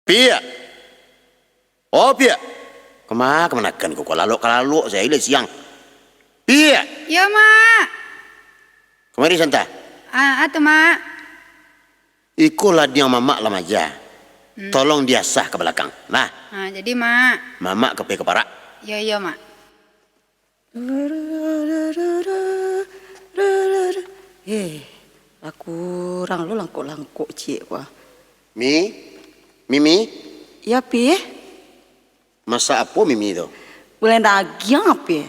Pia. Oh, Pia. Kemana-kemanakan kau kalalok saya ile siang. Pia. Ya, Mak. Kemari Santa. Atu, Mak. Ikulah dia mamak lah maja. Tolong dia sah ke belakang. Nah. Jadi, Mak. Mamak ke parak. Ya, Mak. Aku orang lu langkuk cik gua. Mimi. Ya, Pi. Masak apa Mimi tu? Boleh daging apa?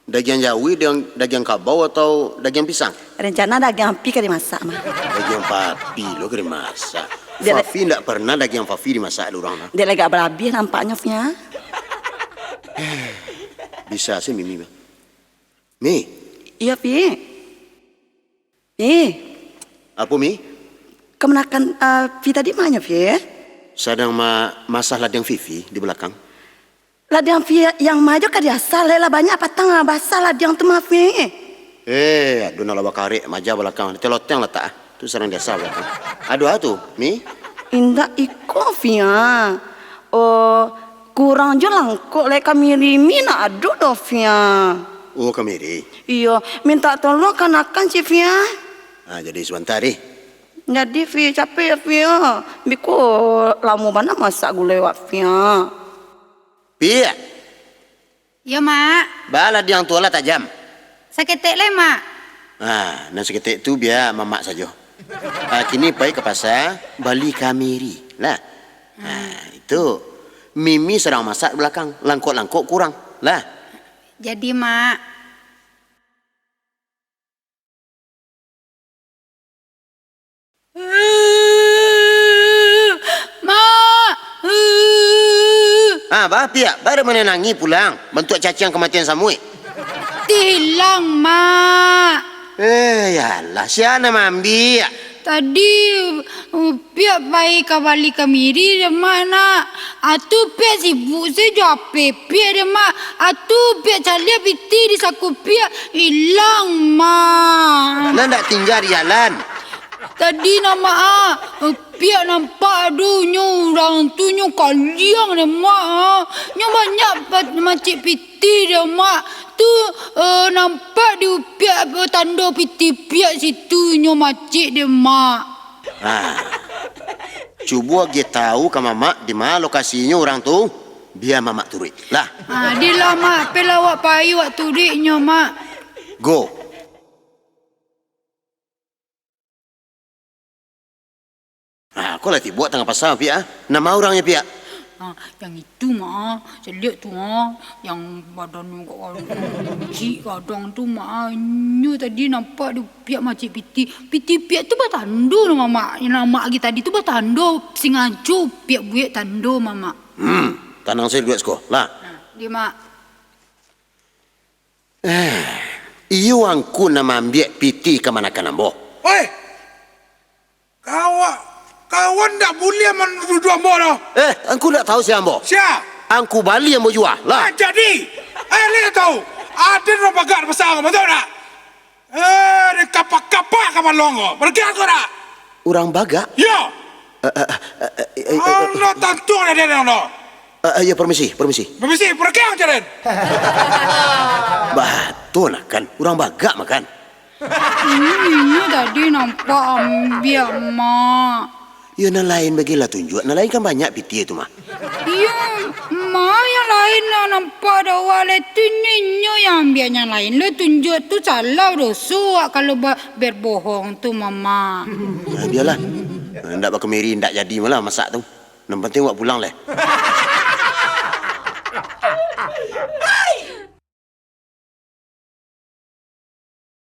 Daging jawi, daging kabau atau daging pisang? Rencana daging api kan dimasak mah. Daging papi lo kena masak. Dia Fafi tidak pernah daging Fafi dimasak orang. Dia lagi berhabis nampaknya Fia. Bisa sih Mimi. Mi. Iya Pi. Apa Mi? Kemenakan Pi tadi mana Pi? Sedang masak ladang Fifi di belakang. Ladang Pi yang maju kan dia salah banyak patang basah ladang tu mah Pi. Aduh nak lawa karek maja belakang. Teloteng letak. Tu serang desa belakang. Aduh tu, Mi. Indah iko Fia. Oh, kurang je langkuk le kami rimi nak adu do Fia. Oh, Kamiri. Iya, minta tolong kanakan si Fia. Jadi sebentar deh. Jadi Fia capek ya Fia. Biko lama mana masak gulai wak Fia. Pia. Ya, Mak. Bala dia yang tua lah tajam. Saketek le, Mak. Nasi ketik tu biar mamak saja. Kini pergi ke pasar, beli kamiri. Lah. Itu. Mimi sedang masak di belakang. Langkuk-langkuk kurang. Lah. Jadi, Mak. Mak. Bah, Pia. Baru menenangi pulang. Bentuk cacing kematian Samui. Hilang, Mak. Yalah. Siapa mambi? Tadi pihak baik kembali ke miri dia mana? Atu pihak sibuk saja pihak dia mak. Atu pihak calia piti di saku pihak hilang mak. Nak tak tinggal di jalan. Tadi nama pihak nampak aduhnya orang tu nyu kaliang dia mak. Nyu banyak macik piti dia mak. Tu nampak di pihak tanda piti pihak situ nyu macik dia mak. Cuba kita tahu ke mamak di mana lokasinya orang tu. Biar mamak turut. Lah. Dia lah mak. Pelawak payu waktu turutnya mak. Go. Kau lagi buat tengah pasal Pia. Nama orangnya Pia. Yang itu mak, saya lihat tu yang badan kecil kadang tu mak, nyu tadi nampak dia pihak macam piti pihak tu bertando nama mak, nama lagi tadi tu bertando singacu pihak buat tando mama. Tanang saya duit sekolah lah. Dia mak. Iyo angku nama ambil piti ke mana kan ambo. Oi, kawan tak boleh menuduh ambo dah. Angku tak tahu si ambo. Siapa? Angku Bali yang mau jual lah. Jadi, lihat tahu. Ada orang bagat besar, betul tak? Dia kapak-kapak kapan longo. Pergi aku tak? Orang Baga? Ya. Allah tentu ada dia no. Ya permisi. Permisi, pergi aku jalan. Betul kan? Orang Baga makan. Ini tadi nampak ambil mak. Ya nak lain bagilah tunjuk. Nak lain kan banyak piti itu mah. Iya, mak yang lain lah nampak dah wale tu nyo yang ambil yang lain lo tunjuk tu salah dosa kalau berbohong tu mama. Biarlah. Ndak pakai meri ndak jadi malah masak tu. Yang penting buat pulang leh.